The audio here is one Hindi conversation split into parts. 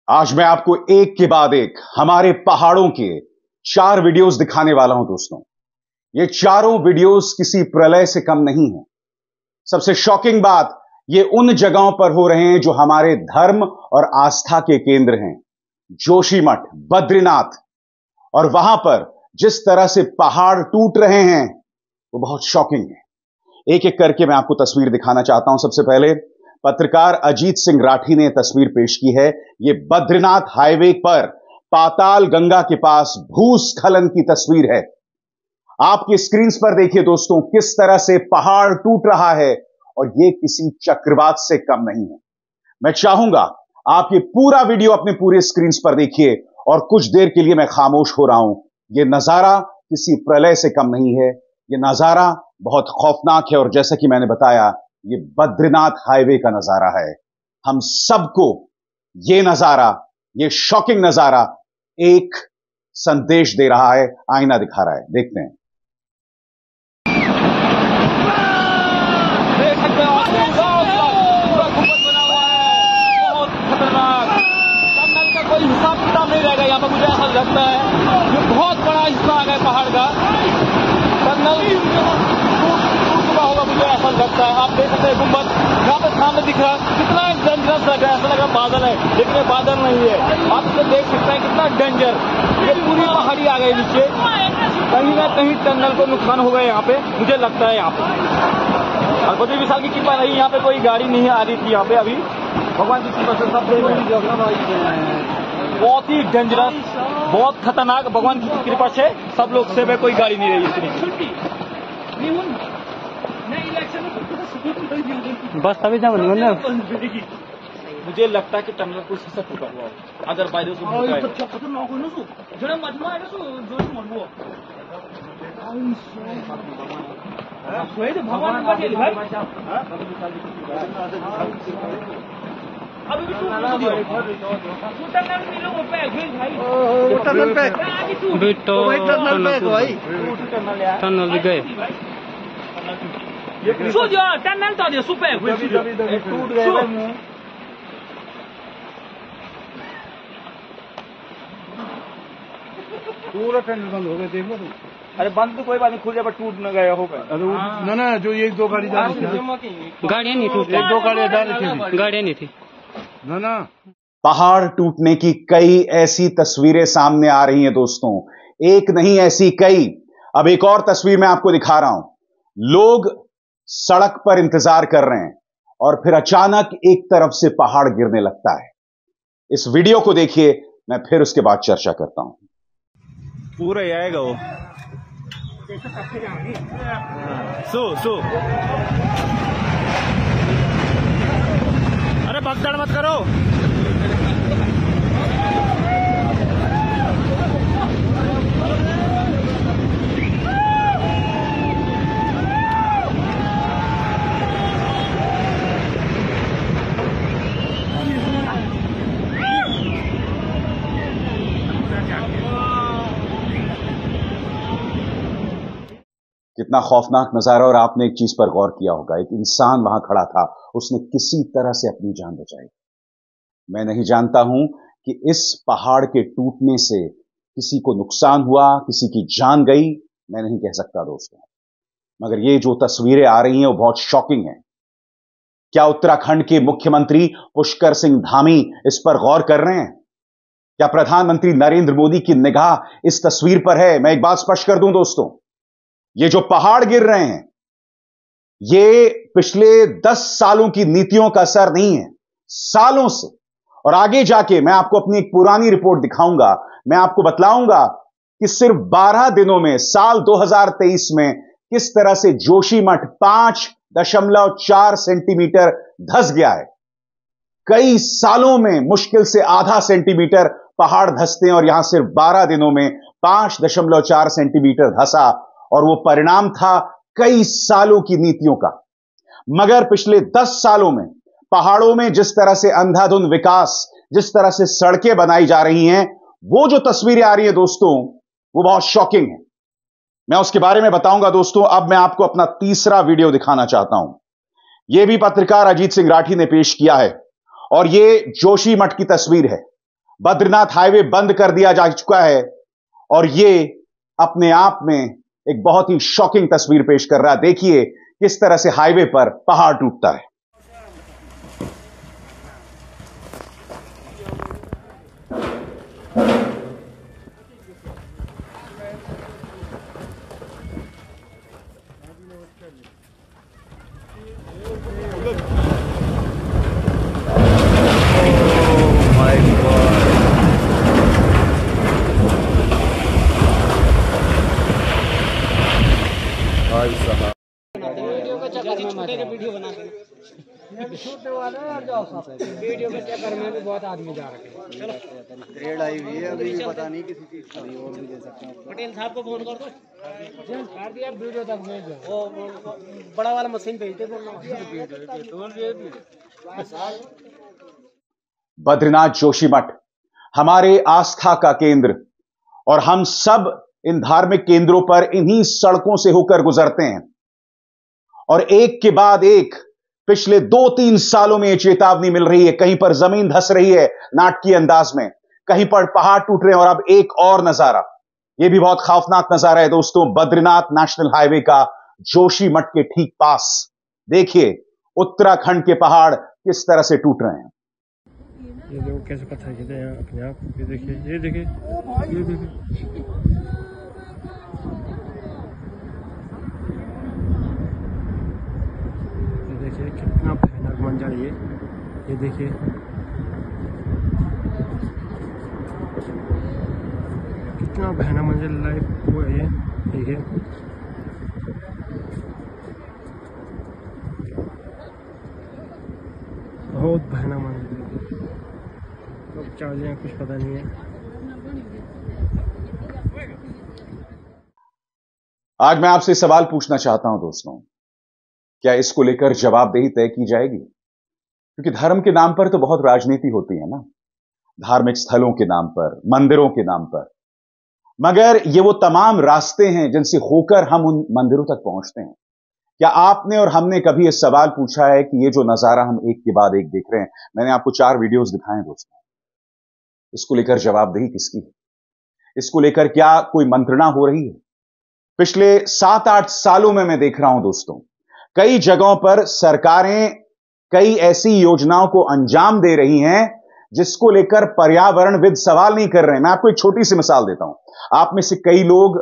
आज मैं आपको एक के बाद एक हमारे पहाड़ों के 4 वीडियोस दिखाने वाला हूं दोस्तों। ये चारों वीडियोस किसी प्रलय से कम नहीं है। सबसे शॉकिंग बात, ये उन जगहों पर हो रहे हैं जो हमारे धर्म और आस्था के केंद्र हैं। जोशीमठ, बद्रीनाथ, और वहां पर जिस तरह से पहाड़ टूट रहे हैं वो बहुत शॉकिंग है। एक एक करके मैं आपको तस्वीर दिखाना चाहता हूं। सबसे पहले पत्रकार अजीत सिंह राठी ने तस्वीर पेश की है। यह बद्रीनाथ हाईवे पर पाताल गंगा के पास भूस्खलन की तस्वीर है। आपकी स्क्रीन पर देखिए दोस्तों, किस तरह से पहाड़ टूट रहा है और यह किसी चक्रवात से कम नहीं है। मैं चाहूंगा आप ये पूरा वीडियो अपने पूरे स्क्रीन पर देखिए और कुछ देर के लिए मैं खामोश हो रहा हूं। यह नजारा किसी प्रलय से कम नहीं है। यह नजारा बहुत खौफनाक है और जैसा कि मैंने बताया, ये बद्रीनाथ हाईवे का नजारा है। हम सबको ये नजारा, ये शॉकिंग नजारा एक संदेश दे रहा है, आईना दिखा रहा है। देखते हैं। देख सकते हो पूरा गुंबद बना हुआ है, बहुत खतरनाक। टनल का कोई हिसाब किताब नहीं रहेगा यहाँ पर, मुझे ऐसा लगता है। ये बहुत बड़ा हिस्सा आ गया पहाड़ का। टनल टूट चुका होगा, मुझे ऐसा लगता है। आप देख सकते हैं गुंबद यहाँ पे सामने दिख रहा है। कितना डेंजरस लग रहा है, ऐसा लग रहा है बादल है, लेकिन ये बादल नहीं है। आप इसे देख सकते हैं कितना डेंजर। ये पूरी पहाड़ी आ गई नीचे। कहीं ना कहीं टनल को नुकसान हो गया यहाँ पे, मुझे लगता है। यहाँ पे और 25 साल की कृपा रही, यहाँ पे कोई गाड़ी नहीं आ रही थी यहाँ पे। अभी भगवान की कृपा से सब बहुत ही डेंजरस, बहुत खतरनाक। भगवान की कृपा से सब लोग सेफ है, कोई गाड़ी नहीं रही इतनी। बस तभी जाओ ना। मुझे लगता है कि टनल कुछ हिस्सा टूटा हुआ है, अगर बाय से टनल भी गए। टनल तो टूट गए। पूरा टनल बंद हो गया, देख लो तुम। अरे बंद तो कोई बात नहीं, खुल जाए पर टूट न गया होगा। ना ना, जो एक दो गाड़ी जा रही थी, गाड़ियाँ नहीं थी, एक दो गाड़ियां जा रही थी, गाड़ियाँ नहीं थी। ना ना। पहाड़ टूटने की कई ऐसी तस्वीरें सामने आ रही हैं दोस्तों, एक नहीं ऐसी कई। अब एक और तस्वीर मैं आपको दिखा रहा हूं। लोग सड़क पर इंतजार कर रहे हैं और फिर अचानक एक तरफ से पहाड़ गिरने लगता है। इस वीडियो को देखिए, मैं फिर उसके बाद चर्चा करता हूं। पूरा ही आएगा वो। सो अरे भगदड़ मत करो। कितना खौफनाक नजारा। और आपने एक चीज पर गौर किया होगा, एक इंसान वहां खड़ा था, उसने किसी तरह से अपनी जान बचाई। मैं नहीं जानता हूं कि इस पहाड़ के टूटने से किसी को नुकसान हुआ, किसी की जान गई, मैं नहीं कह सकता दोस्तों, मगर ये जो तस्वीरें आ रही हैं वो बहुत शॉकिंग हैं। क्या उत्तराखंड के मुख्यमंत्री पुष्कर सिंह धामी इस पर गौर कर रहे हैं? क्या प्रधानमंत्री नरेंद्र मोदी की निगाह इस तस्वीर पर है? मैं एक बात स्पष्ट कर दूं दोस्तों, ये जो पहाड़ गिर रहे हैं, ये पिछले 10 सालों की नीतियों का असर नहीं है, सालों से। और आगे जाके मैं आपको अपनी एक पुरानी रिपोर्ट दिखाऊंगा। मैं आपको बतलाऊंगा कि सिर्फ 12 दिनों में, साल 2023 में, किस तरह से जोशीमठ 5.4 सेंटीमीटर धंस गया है। कई सालों में मुश्किल से आधा सेंटीमीटर पहाड़ धंसते हैं और यहां सिर्फ 12 दिनों में 5.4 सेंटीमीटर धंसा, और वो परिणाम था कई सालों की नीतियों का। मगर पिछले 10 सालों में पहाड़ों में जिस तरह से अंधाधुंध विकास, जिस तरह से सड़कें बनाई जा रही हैं, वो जो तस्वीरें आ रही हैं दोस्तों, वो बहुत शॉकिंग है। मैं उसके बारे में बताऊंगा दोस्तों। अब मैं आपको अपना तीसरा वीडियो दिखाना चाहता हूं। यह भी पत्रकार अजीत सिंह राठी ने पेश किया है और यह जोशीमठ की तस्वीर है। बद्रीनाथ हाईवे बंद कर दिया जा चुका है और ये अपने आप में एक बहुत ही शॉकिंग तस्वीर पेश कर रहा है। देखिए किस तरह से हाईवे पर पहाड़ टूटता है। वीडियो के चक्कर में भी बहुत आदमी जा रहे हैं। रेड आई हुई है अभी, पता नहीं किसी चीज का और भी दे सकते हैं। पटेल साहब को फोन कर दो, कर दिया वीडियो तक भेज दो। वो बड़ा वाला मशीन भेजते बद्रीनाथ जोशीमठ हमारे आस्था का केंद्र और हम सब इन धार्मिक केंद्रों पर इन्हीं सड़कों से होकर गुजरते हैं और एक के बाद एक पिछले 2-3 सालों में यह चेतावनी मिल रही है। कहीं पर जमीन धंस रही है नाटकीय अंदाज में, कहीं पर पहाड़ टूट रहे हैं और अब एक और नजारा, यह भी बहुत खौफनाक नजारा है दोस्तों, बद्रीनाथ नेशनल हाईवे का जोशीमठ के ठीक पास। देखिए उत्तराखंड के पहाड़ किस तरह से टूट रहे हैं। ये लोग कैसे पत्थर गिरते हैं अपने आप। ये देखिए, ये देखिए, ये देखिए। देखिए कितना भयानक मंजर ये देखिए। कितना भयानक मंजर लाइव हुआ है ये देखिए। बहुत भयानक मंजर, लोग क्या हो जाए कुछ पता नहीं है। आज मैं आपसे सवाल पूछना चाहता हूं दोस्तों, क्या इसको लेकर जवाबदेही तय की जाएगी? क्योंकि धर्म के नाम पर तो बहुत राजनीति होती है ना, धार्मिक स्थलों के नाम पर, मंदिरों के नाम पर, मगर ये वो तमाम रास्ते हैं जिनसे होकर हम उन मंदिरों तक पहुंचते हैं। क्या आपने और हमने कभी ये सवाल पूछा है कि ये जो नजारा हम एक के बाद एक देख रहे हैं, मैंने आपको 4 वीडियोस दिखाए हैं दोस्तों, इसको लेकर जवाबदेही किसकी है? इसको लेकर क्या कोई मंत्रणा हो रही है? पिछले 7-8 सालों में मैं देख रहा हूं दोस्तों, कई जगहों पर सरकारें कई ऐसी योजनाओं को अंजाम दे रही हैं जिसको लेकर पर्यावरणविद सवाल नहीं कर रहे हैं। मैं आपको एक छोटी सी मिसाल देता हूं। आप में से कई लोग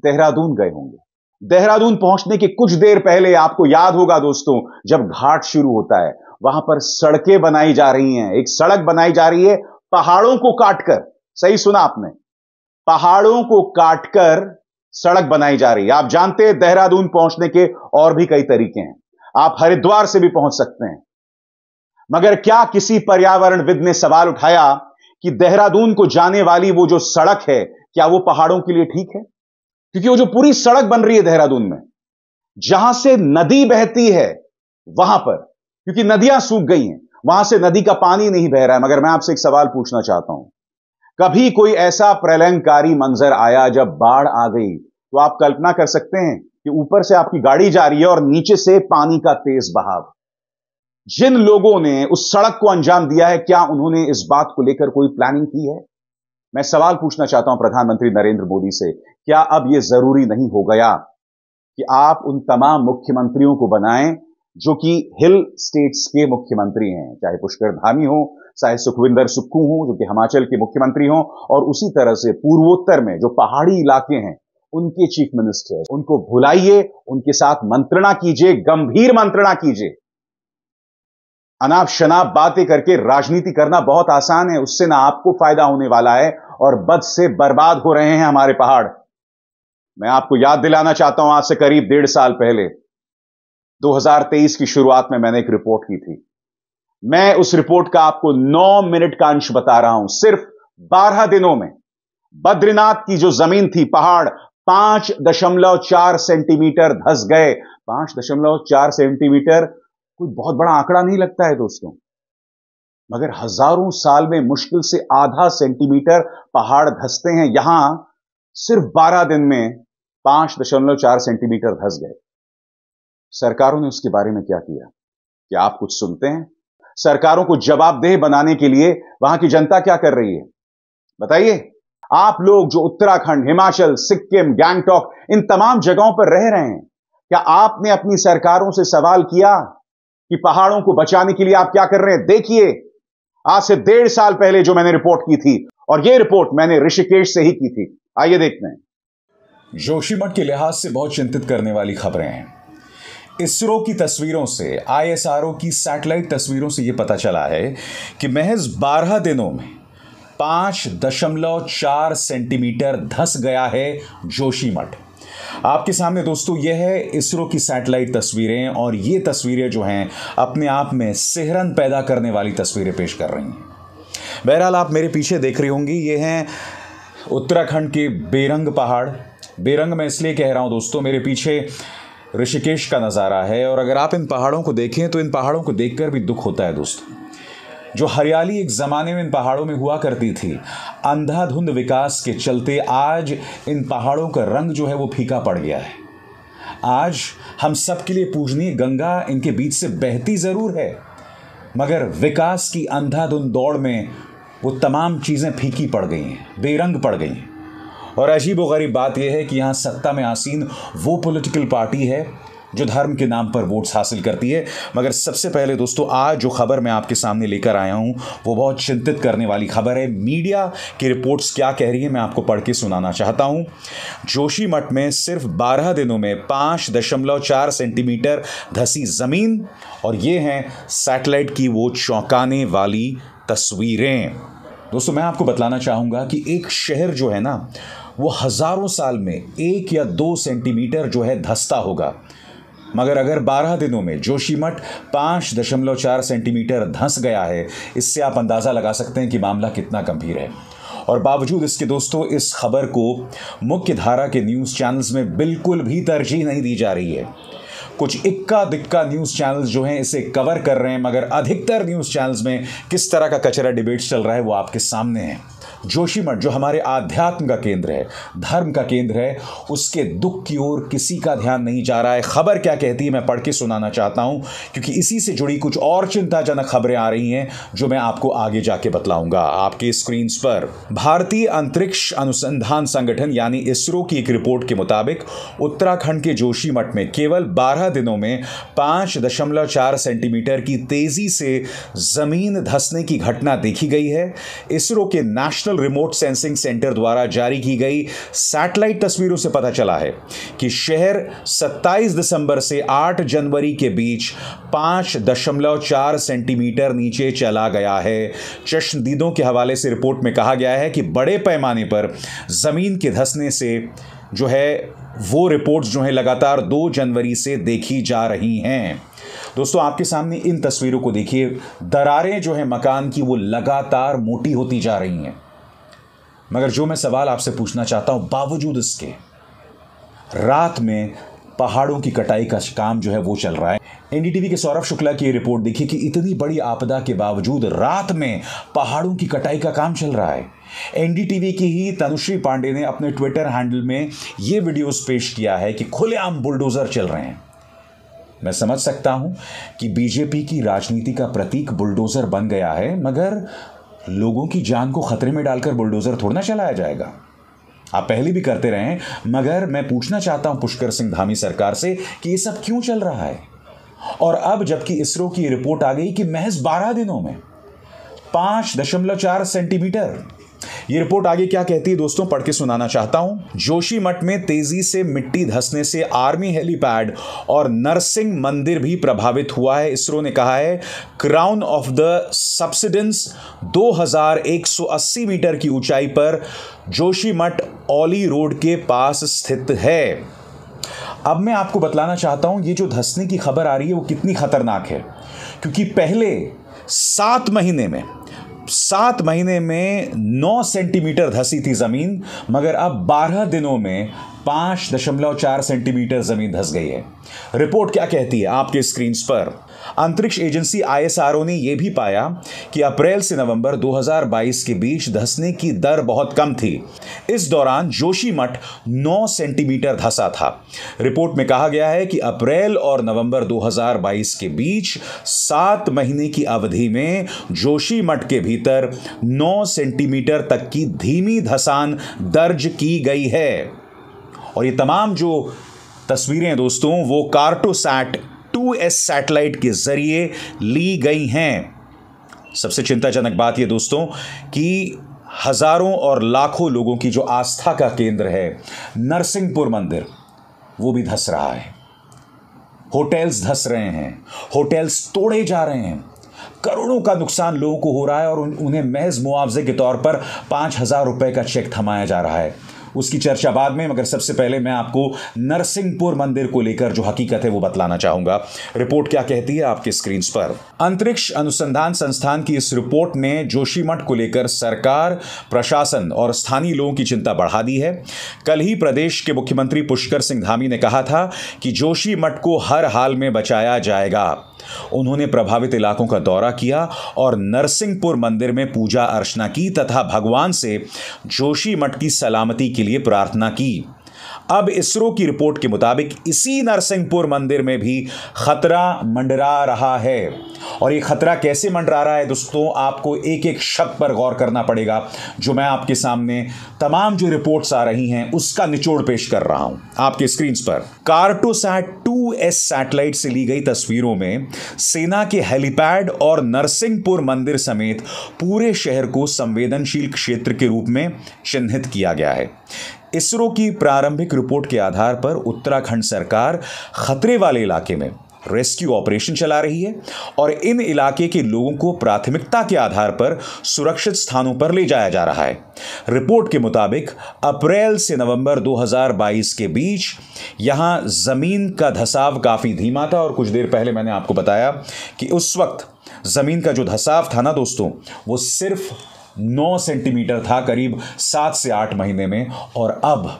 देहरादून गए होंगे। देहरादून पहुंचने के कुछ देर पहले आपको याद होगा दोस्तों, जब घाट शुरू होता है वहां पर सड़कें बनाई जा रही हैं। एक सड़क बनाई जा रही है पहाड़ों को काटकर, सही सुना आपने, पहाड़ों को काटकर सड़क बनाई जा रही है। आप जानते हैं देहरादून पहुंचने के और भी कई तरीके हैं, आप हरिद्वार से भी पहुंच सकते हैं, मगर क्या किसी पर्यावरणविद ने सवाल उठाया कि देहरादून को जाने वाली वो जो सड़क है क्या वो पहाड़ों के लिए ठीक है? क्योंकि वो जो पूरी सड़क बन रही है देहरादून में, जहां से नदी बहती है वहां पर, क्योंकि नदियां सूख गई हैं, वहां से नदी का पानी नहीं बह रहा है। मगर मैं आपसे एक सवाल पूछना चाहता हूं, कभी कोई ऐसा प्रलयंकारी मंजर आया जब बाढ़ आ गई, तो आप कल्पना कर सकते हैं कि ऊपर से आपकी गाड़ी जा रही है और नीचे से पानी का तेज बहाव। जिन लोगों ने उस सड़क को अंजाम दिया है, क्या उन्होंने इस बात को लेकर कोई प्लानिंग की है? मैं सवाल पूछना चाहता हूं प्रधानमंत्री नरेंद्र मोदी से, क्या अब यह जरूरी नहीं हो गया कि आप उन तमाम मुख्यमंत्रियों को बनाएं जो कि हिल स्टेट्स के मुख्यमंत्री हैं, चाहे पुष्कर धामी हो, चाहे सुखविंदर सुक्खू हो जो कि हिमाचल के मुख्यमंत्री हो, और उसी तरह से पूर्वोत्तर में जो पहाड़ी इलाके हैं उनके चीफ मिनिस्टर, उनको भुलाइए, उनके साथ मंत्रणा कीजिए, गंभीर मंत्रणा कीजिए। अनाप शनाप बातें करके राजनीति करना बहुत आसान है, उससे ना आपको फायदा होने वाला है और बद से बर्बाद हो रहे हैं हमारे पहाड़। मैं आपको याद दिलाना चाहता हूं, आज से करीब 1.5 साल पहले 2023 की शुरुआत में मैंने एक रिपोर्ट की थी। मैं उस रिपोर्ट का आपको 9 मिनट का अंश बता रहा हूं। सिर्फ 12 दिनों में बद्रीनाथ की जो जमीन थी, पहाड़ 5.4 सेंटीमीटर धंस गए। 5.4 सेंटीमीटर कोई बहुत बड़ा आंकड़ा नहीं लगता है दोस्तों, मगर हजारों साल में मुश्किल से आधा सेंटीमीटर पहाड़ धंसते हैं। यहां सिर्फ 12 दिन में 5.4 सेंटीमीटर धंस गए। सरकारों ने उसके बारे में क्या किया? क्या आप कुछ सुनते हैं? सरकारों को जवाबदेह बनाने के लिए वहां की जनता क्या कर रही है बताइए। आप लोग जो उत्तराखंड, हिमाचल, सिक्किम, गैंगटॉक इन तमाम जगहों पर रह रहे हैं, क्या आपने अपनी सरकारों से सवाल किया कि पहाड़ों को बचाने के लिए आप क्या कर रहे हैं? देखिए, आज से 1.5 साल पहले जो मैंने रिपोर्ट की थी, और यह रिपोर्ट मैंने ऋषिकेश से ही की थी। आइए देखते हैं। जोशीमठ के लिहाज से बहुत चिंतित करने वाली खबरें हैं। इसरो की तस्वीरों से, ISRO की सैटेलाइट तस्वीरों से यह पता चला है कि महज 12 दिनों में 5.4 सेंटीमीटर धंस गया है जोशीमठ। आपके सामने दोस्तों यह है इसरो की सैटेलाइट तस्वीरें, और ये तस्वीरें जो हैं अपने आप में सिहरन पैदा करने वाली तस्वीरें पेश कर रही हैं। बहरहाल आप मेरे पीछे देख रही होंगी, ये हैं उत्तराखंड के बेरंग पहाड़। बेरंग मैं इसलिए कह रहा हूं दोस्तों, मेरे पीछे ऋषिकेश का नज़ारा है, और अगर आप इन पहाड़ों को देखें तो इन पहाड़ों को देखकर भी दुख होता है दोस्तों। जो हरियाली एक ज़माने में इन पहाड़ों में हुआ करती थी, अंधाधुंध विकास के चलते आज इन पहाड़ों का रंग जो है वो फीका पड़ गया है। आज हम सब के लिए पूजनीय गंगा इनके बीच से बहती ज़रूर है, मगर विकास की अंधाधुंध दौड़ में वो तमाम चीज़ें फीकी पड़ गई हैं, बेरंग पड़ गई हैं। और अजीब व गरीब बात यह है कि यहाँ सत्ता में आसीन वो पॉलिटिकल पार्टी है जो धर्म के नाम पर वोट्स हासिल करती है। मगर सबसे पहले दोस्तों, आज जो खबर मैं आपके सामने लेकर आया हूं वो बहुत चिंतित करने वाली खबर है। मीडिया की रिपोर्ट्स क्या कह रही है मैं आपको पढ़ के सुनाना चाहता हूं। जोशीमठ में सिर्फ 12 दिनों में 5.4 सेंटीमीटर धसी जमीन, और ये हैं सैटेलाइट की वो चौंकाने वाली तस्वीरें। दोस्तों मैं आपको बतलाना चाहूँगा कि एक शहर जो है ना, वो हज़ारों साल में 1 या 2 सेंटीमीटर जो है धंसता होगा, मगर अगर 12 दिनों में जोशीमठ 5.4 सेंटीमीटर धंस गया है, इससे आप अंदाज़ा लगा सकते हैं कि मामला कितना गंभीर है। और बावजूद इसके दोस्तों, इस खबर को मुख्य धारा के न्यूज़ चैनल्स में बिल्कुल भी तरजीह नहीं दी जा रही है। कुछ इक्का दिक्का न्यूज़ चैनल्स जो हैं इसे कवर कर रहे हैं, मगर अधिकतर न्यूज़ चैनल्स में किस तरह का कचरा डिबेट्स चल रहा है वो आपके सामने है। जोशीमठ जो हमारे आध्यात्म का केंद्र है, धर्म का केंद्र है, उसके दुख की ओर किसी का ध्यान नहीं जा रहा है। खबर क्या कहती है मैं पढ़ के सुनाना चाहता हूं, क्योंकि इसी से जुड़ी कुछ और चिंताजनक खबरें आ रही हैं जो मैं आपको आगे जाके बतलाऊंगा आपके स्क्रीन पर। भारतीय अंतरिक्ष अनुसंधान संगठन यानी इसरो की एक रिपोर्ट के मुताबिक उत्तराखंड के जोशीमठ में केवल 12 दिनों में 5.4 सेंटीमीटर की तेजी से जमीन धंसने की घटना देखी गई है। इसरो के नेशनल रिमोट सेंसिंग सेंटर द्वारा जारी की गई सैटेलाइट तस्वीरों से पता चला है कि शहर 27 दिसंबर से 8 जनवरी के बीच 5.4 सेंटीमीटर नीचे चला गया है। चश्मदीदों के हवाले से रिपोर्ट में कहा गया है कि बड़े पैमाने पर जमीन के धंसने से जो है वो रिपोर्ट्स जो है लगातार 2 जनवरी से देखी जा रही हैं। दोस्तों आपके सामने इन तस्वीरों को देखिए, दरारें जो है मकान की वो लगातार मोटी होती जा रही हैं। मगर जो मैं सवाल आपसे पूछना चाहता हूं, बावजूद इसके रात में पहाड़ों की कटाई का काम जो है वो चल रहा है। NDTV के सौरभ शुक्ला की रिपोर्ट देखिए कि इतनी बड़ी आपदा के बावजूद रात में पहाड़ों की कटाई का काम चल रहा है। NDTV की ही तनुश्री पांडे ने अपने ट्विटर हैंडल में ये वीडियोस पेश किया है कि खुलेआम बुलडोजर चल रहे हैं। मैं समझ सकता हूं कि बीजेपी की राजनीति का प्रतीक बुलडोजर बन गया है, मगर लोगों की जान को खतरे में डालकर बुलडोजर थोड़ा ना चलाया जाएगा। आप पहले भी करते रहे हैं, मगर मैं पूछना चाहता हूं पुष्कर सिंह धामी सरकार से कि ये सब क्यों चल रहा है। और अब जबकि इसरो की रिपोर्ट आ गई कि महज 12 दिनों में 5.4 सेंटीमीटर, ये रिपोर्ट आगे क्या कहती है दोस्तों पढ़ के सुनाना चाहता हूं। जोशीमठ में तेजी से मिट्टी धंसने से आर्मी हेलीपैड और नरसिंह मंदिर भी प्रभावित हुआ है। इसरो ने कहा है crown of the subsidence 2180 metre की ऊंचाई पर जोशीमठ औली रोड के पास स्थित है। अब मैं आपको बतलाना चाहता हूं ये जो धंसने की खबर आ रही है वो कितनी खतरनाक है, क्योंकि पहले 7 महीने में 9 सेंटीमीटर धंसी थी जमीन, मगर अब 12 दिनों में 5.4 सेंटीमीटर जमीन धंस गई है। रिपोर्ट क्या कहती है आपके स्क्रीन पर? अंतरिक्ष एजेंसी ISRO ने यह भी पाया कि अप्रैल से नवंबर 2022 के बीच धंसने की दर बहुत कम थी। इस दौरान जोशीमठ 9 सेंटीमीटर धंसा था। रिपोर्ट में कहा गया है कि अप्रैल और नवंबर 2022 के बीच 7 महीने की अवधि में जोशीमठ के भीतर 9 सेंटीमीटर तक की धीमी धंसान दर्ज की गई है। और ये तमाम जो तस्वीरें हैं दोस्तों, वो कार्टोसैट 2S सैटेलाइट के जरिए ली गई हैं। सबसे चिंताजनक बात यह दोस्तों कि हजारों और लाखों लोगों की जो आस्था का केंद्र है नरसिंहपुर मंदिर, वो भी धंस रहा है। होटल्स धंस रहे हैं, होटल्स तोड़े जा रहे हैं, करोड़ों का नुकसान लोगों को हो रहा है और उन्हें महज मुआवजे के तौर पर 5,000 रुपए का चेक थमाया जा रहा है। उसकी चर्चा बाद में, मगर सबसे पहले मैं आपको नरसिंहपुर मंदिर को लेकर जो हकीकत है वो बतलाना चाहूंगा। रिपोर्ट क्या कहती है आपके स्क्रीन पर? अंतरिक्ष अनुसंधान संस्थान की इस रिपोर्ट ने जोशीमठ को लेकर सरकार, प्रशासन और स्थानीय लोगों की चिंता बढ़ा दी है। कल ही प्रदेश के मुख्यमंत्री पुष्कर सिंह धामी ने कहा था कि जोशीमठ को हर हाल में बचाया जाएगा। उन्होंने प्रभावित इलाकों का दौरा किया और नरसिंहपुर मंदिर में पूजा अर्चना की तथा भगवान से जोशीमठ की सलामती के लिए प्रार्थना की। अब इसरो की रिपोर्ट के मुताबिक इसी नरसिंहपुर मंदिर में भी खतरा मंडरा रहा है। और ये खतरा कैसे मंडरा रहा है दोस्तों, आपको एक एक शब्द पर गौर करना पड़ेगा। जो मैं आपके सामने तमाम जो रिपोर्ट्स आ रही हैं उसका निचोड़ पेश कर रहा हूं आपके स्क्रीन पर। कार्टोसैट 2S सैटेलाइट से ली गई तस्वीरों में सेना के हेलीपैड और नरसिंहपुर मंदिर समेत पूरे शहर को संवेदनशील क्षेत्र के रूप में चिन्हित किया गया है। इसरो की प्रारंभिक रिपोर्ट के आधार पर उत्तराखंड सरकार खतरे वाले इलाके में रेस्क्यू ऑपरेशन चला रही है और इन इलाके के लोगों को प्राथमिकता के आधार पर सुरक्षित स्थानों पर ले जाया जा रहा है। रिपोर्ट के मुताबिक अप्रैल से नवंबर 2022 के बीच यहां जमीन का धंसाव काफी धीमा था और कुछ देर पहले मैंने आपको बताया कि उस वक्त जमीन का जो धंसाव था ना दोस्तों, वो सिर्फ 9 सेंटीमीटर था करीब 7 से 8 महीने में, और अब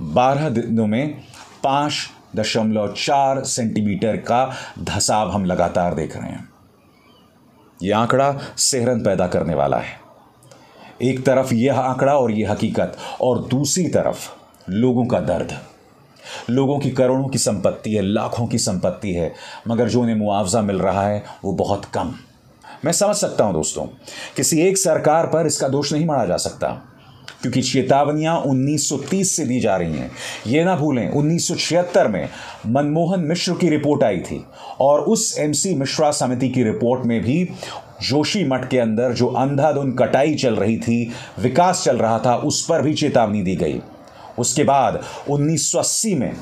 12 दिनों में 5.4 सेंटीमीटर का धंसाव हम लगातार देख रहे हैं। यह आंकड़ा सिहरन पैदा करने वाला है। एक तरफ यह आंकड़ा और यह हकीकत, और दूसरी तरफ लोगों का दर्द। लोगों की करोड़ों की संपत्ति है, लाखों की संपत्ति है, मगर जो उन्हें मुआवजा मिल रहा है वो बहुत कम। मैं समझ सकता हूं दोस्तों, किसी एक सरकार पर इसका दोष नहीं मढ़ा जा सकता, क्योंकि चेतावनियां 1930 से दी जा रही हैं। ये ना भूलें 1976 में मनमोहन मिश्र की रिपोर्ट आई थी और उस MC मिश्रा समिति की रिपोर्ट में भी जोशीमठ के अंदर जो अंधाधुंध कटाई चल रही थी, विकास चल रहा था, उस पर भी चेतावनी दी गई। उसके बाद 1980 में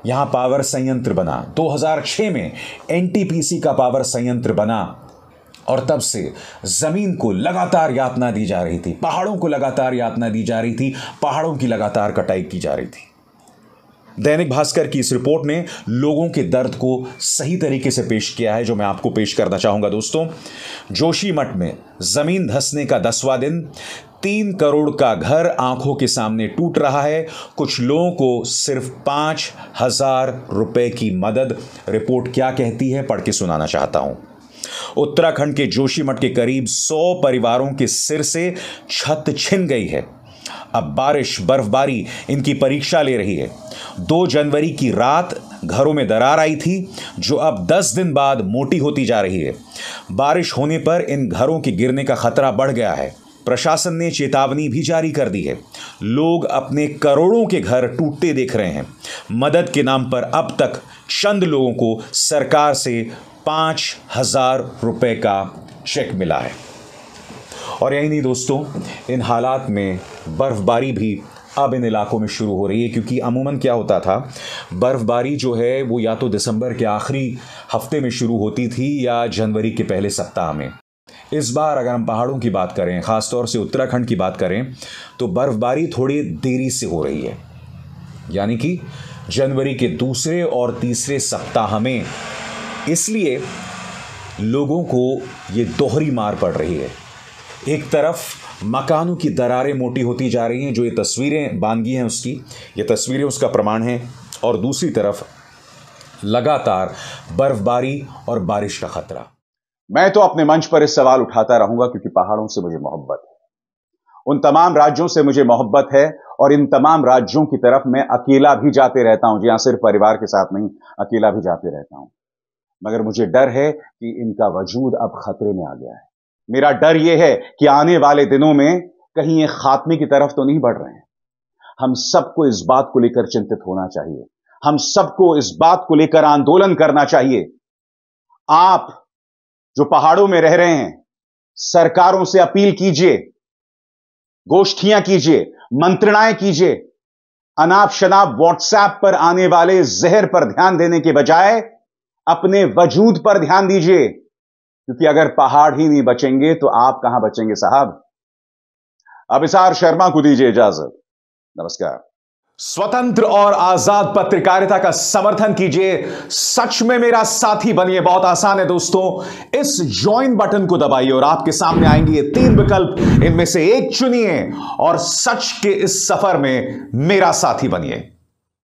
यहां पावर संयंत्र बना, 2006 में NTPC का पावर संयंत्र बना, और तब से जमीन को लगातार यातना दी जा रही थी, पहाड़ों को लगातार यातना दी जा रही थी, पहाड़ों की लगातार कटाई की जा रही थी। दैनिक भास्कर की इस रिपोर्ट ने लोगों के दर्द को सही तरीके से पेश किया है, जो मैं आपको पेश करना चाहूंगा दोस्तों। जोशीमठ में जमीन धंसने का 10वां दिन, 3 करोड़ का घर आंखों के सामने टूट रहा है। कुछ लोगों को सिर्फ 5,000 रुपए की मदद। रिपोर्ट क्या कहती है, पढ़ के सुनाना चाहता हूं। उत्तराखंड के जोशीमठ के करीब 100 परिवारों के सिर से छत छिन गई है। अब बारिश, बर्फबारी इनकी परीक्षा ले रही है। 2 जनवरी की रात घरों में दरार आई थी, जो अब 10 दिन बाद मोटी होती जा रही है। बारिश होने पर इन घरों के गिरने का खतरा बढ़ गया है। प्रशासन ने चेतावनी भी जारी कर दी है। लोग अपने करोड़ों के घर टूटते देख रहे हैं। मदद के नाम पर अब तक चंद लोगों को सरकार से 5,000 रुपए का चेक मिला है। और यही नहीं दोस्तों, इन हालात में बर्फबारी भी अब इन इलाकों में शुरू हो रही है, क्योंकि अमूमन क्या होता था, बर्फबारी जो है वो या तो दिसंबर के आखिरी हफ्ते में शुरू होती थी या जनवरी के पहले सप्ताह में। इस बार अगर हम पहाड़ों की बात करें, खासतौर से उत्तराखंड की बात करें, तो बर्फबारी थोड़ी देरी से हो रही है, यानी कि जनवरी के दूसरे और तीसरे सप्ताह में। इसलिए लोगों को ये दोहरी मार पड़ रही है। एक तरफ मकानों की दरारें मोटी होती जा रही हैं। जो ये तस्वीरें बानगी हैं उसकी, ये तस्वीरें उसका प्रमाण हैं। और दूसरी तरफ लगातार बर्फबारी और बारिश का खतरा। मैं तो अपने मंच पर इस सवाल उठाता रहूंगा क्योंकि पहाड़ों से मुझे मोहब्बत है, उन तमाम राज्यों से मुझे मोहब्बत है और इन तमाम राज्यों की तरफ मैं अकेला भी जाते रहता हूं। जी हां, सिर्फ परिवार के साथ नहीं, अकेला भी जाते रहता हूं। मगर मुझे डर है कि इनका वजूद अब खतरे में आ गया है। मेरा डर यह है कि आने वाले दिनों में कहीं ये खात्मे की तरफ तो नहीं बढ़ रहे हैं। हम सबको इस बात को लेकर चिंतित होना चाहिए, हम सबको इस बात को लेकर आंदोलन करना चाहिए। आप जो पहाड़ों में रह रहे हैं, सरकारों से अपील कीजिए, गोष्ठियां कीजिए, मंत्रणाएं कीजिए। अनाप शनाप व्हाट्सएप पर आने वाले जहर पर ध्यान देने के बजाय अपने वजूद पर ध्यान दीजिए, क्योंकि अगर पहाड़ ही नहीं बचेंगे तो आप कहां बचेंगे साहब। अभिसार शर्मा को दीजिए इजाजत। नमस्कार। स्वतंत्र और आजाद पत्रकारिता का समर्थन कीजिए, सच में मेरा साथी बनिए। बहुत आसान है दोस्तों, इस ज्वाइन बटन को दबाइए और आपके सामने आएंगे ये 3 विकल्प, इनमें से एक चुनिए और सच के इस सफर में मेरा साथी बनिए।